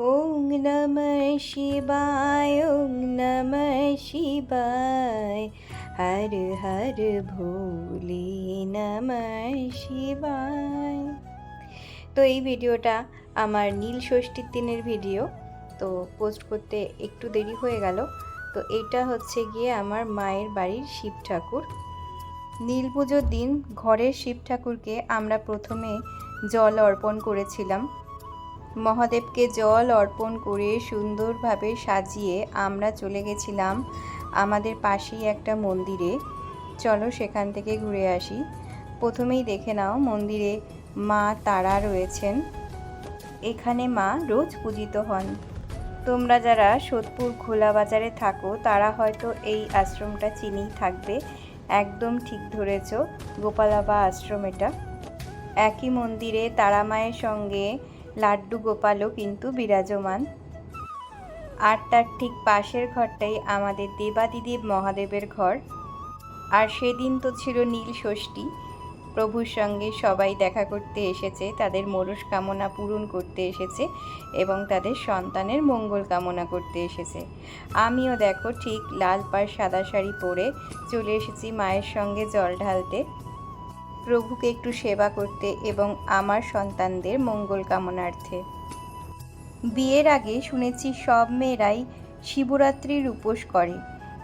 ওং নমঃ শিবায় ওং নমঃ শিবায় হর হর ভোলে নমঃ শিবায়। তো এই ভিডিওটা আমার নীল ষষ্ঠীর দিনের ভিডিও, তো পোস্ট করতে একটু দেরি হয়ে গেল। তো এইটা হচ্ছে গিয়ে আমার মায়ের বাড়ির শিব ঠাকুর। নীল পুজোর দিন ঘরের শিব ঠাকুরকে আমরা প্রথমে জল অর্পণ করেছিলাম। মহাদেবকে জল অর্পণ করে সুন্দরভাবে সাজিয়ে আমরা চলে গেছিলাম আমাদের পাশেই একটা মন্দিরে। চলো সেখান থেকে ঘুরে আসি। প্রথমেই দেখে নাও, মন্দিরে মা তারা রয়েছেন। এখানে মা রোজ পূজিত হন। তোমরা যারা সোদপুর খোলা বাজারে থাকো তারা হয়তো এই আশ্রমটা চিনেই থাকবে। একদম ঠিক ধরেছ, গোপাল বাবা আশ্রম এটা। একই মন্দিরে তারা মায়ের সঙ্গে লাড্ডু গোপালও কিন্তু বিরাজমান। আর তার ঠিক পাশের ঘরটাই আমাদের দেবাদিদেব মহাদেবের ঘর। আর সেদিন তো ছিল নীল ষষ্ঠী। প্রভুর সঙ্গে সবাই দেখা করতে এসেছে, তাদের মনস্কামনা পূরণ করতে এসেছে এবং তাদের সন্তানের মঙ্গল কামনা করতে এসেছে। আমিও দেখো ঠিক লাল পাড় সাদা শাড়ি পরে চলে এসেছি মায়ের সঙ্গে জল ঢালতে, প্রভুকে একটু সেবা করতে এবং আমার সন্তানদের মঙ্গল কামনার্থে। বিয়ের আগে শুনেছি সব মেয়েরাই শিবরাত্রির উপোস করে,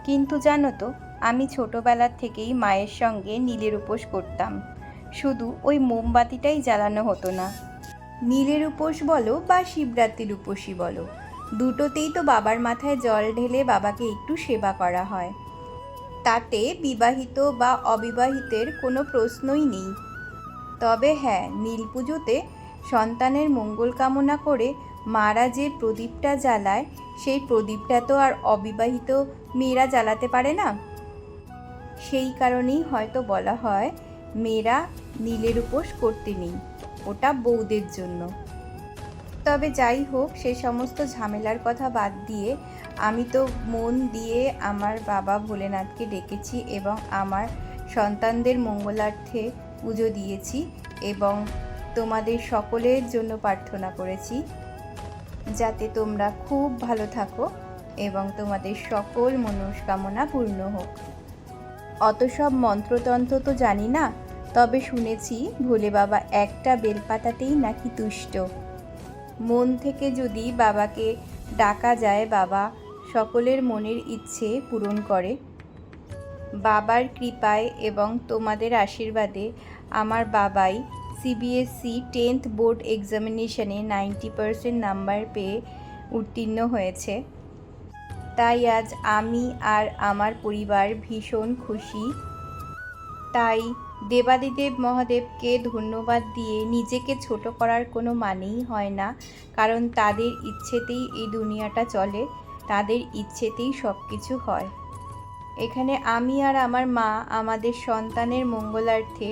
কিন্তু জানো তো আমি ছোটোবেলার থেকেই মায়ের সঙ্গে নীলের উপোস করতাম। শুধু ওই মোমবাতিটাই জ্বালানো হতো না। নীলের উপোস বলো বা শিবরাত্রির উপোসই বলো, দুটোতেই তো বাবার মাথায় জল ঢেলে বাবাকে একটু সেবা করা হয়। তাতে বিবাহিত বা অবিবাহিতের কোনো প্রশ্নই নেই। তবে হ্যাঁ, নীল পুজোতে সন্তানের মঙ্গল কামনা করে মারা যে প্রদীপটা জ্বালায়, সেই প্রদীপটা তো আর অবিবাহিত মেয়েরা জ্বালাতে পারে না। সেই কারণেই হয়তো বলা হয় মেয়েরা নীলের উপোস করতে নেই, ওটা বউদের জন্য। তবে যাই হোক, সে সমস্ত ঝামেলার কথা বাদ দিয়ে আমি তো মন দিয়ে আমার বাবা ভোলেনাথকে ডেকেছি এবং আমার সন্তানদের মঙ্গলার্থে পুজো দিয়েছি এবং তোমাদের সকলের জন্য প্রার্থনা করেছি যাতে তোমরা খুব ভালো থাকো এবং তোমাদের সকল মনস্কামনা পূর্ণ হোক। অত সব মন্ত্রতন্ত্র তো জানি না, তবে শুনেছি ভোলে বাবা একটা বেলপাতাতেই নাকি তুষ্ট। মন থেকে যদি বাবাকে ডাকা যায়, বাবা সকলের মনের ইচ্ছে পূরণ করে। বাবার কৃপায় এবং তোমাদের আশীর্বাদে আমার বাবাই সিবিএসসি 10th বোর্ড এক্সামিনেশনে 90% নাম্বার পেয়ে উত্তীর্ণ হয়েছে। তাই আজ আমি আর আমার পরিবার ভীষণ খুশি। তাই দেবাদিদেব মহাদেবকে ধন্যবাদ দিয়ে নিজেকে ছোট করার কোনো মানেই হয় না, কারণ তাদের ইচ্ছেতেই এই দুনিয়াটা চলে, তাদের ইচ্ছেতেই সব কিছু হয়। এখানে আমি আর আমার মা আমাদের সন্তানের মঙ্গলার্থে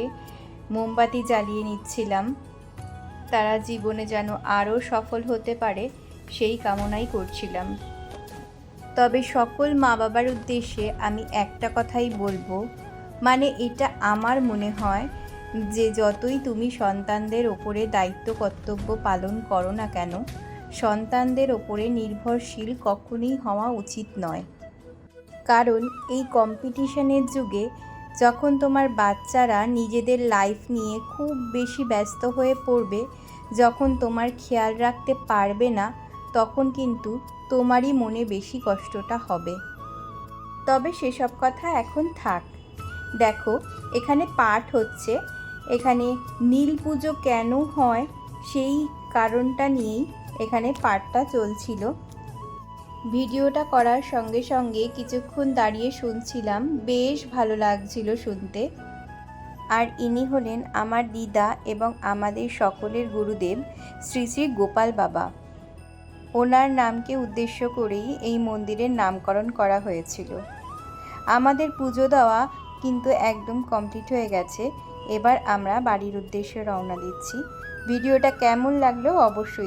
মোমবাতি জ্বালিয়ে নিচ্ছিলাম। তারা জীবনে যেন আরও সফল হতে পারে সেই কামনাই করছিলাম। তবে সকল মা বাবার উদ্দেশ্যে আমি একটা কথাই বলবো, মানে এটা আমার মনে হয় যে যতই তুমি সন্তানদের ওপরে দায়িত্ব কর্তব্য পালন করো না কেন, সন্তানদের ওপরে নির্ভরশীল কখনোই হওয়া উচিত নয়। কারণ এই কম্পিটিশনের যুগে যখন তোমার বাচ্চারা নিজেদের লাইফ নিয়ে খুব বেশি ব্যস্ত হয়ে পড়বে, যখন তোমার খেয়াল রাখতে পারবে না, তখন কিন্তু তোমারই মনে বেশি কষ্টটা হবে। তবে সেসব কথা এখন থাক। দেখো এখানে পাঠ হচ্ছে, এখানে নীল পুজো কেন হয় সেই কারণটা নিয়েই এখানে পাঠটা চলছিল। ভিডিওটা করার সঙ্গে সঙ্গে কিছুক্ষণ দাঁড়িয়ে শুনছিলাম, বেশ ভালো লাগছিল শুনতে। আর ইনি হলেন আমার দিদা এবং আমাদের সকলের গুরুদেব শ্রী শ্রী গোপাল বাবা। ওনার নামকে উদ্দেশ্য করেই এই মন্দিরের নামকরণ করা হয়েছিল। আমাদের পুজো দেওয়া কিন্তু একদম কমপ্লিট হয়ে গেছে। এবার আমরা বাড়ির উদ্দেশ্যে রওনা দিচ্ছি। ভিডিওটা কেমন লাগলো অবশ্যই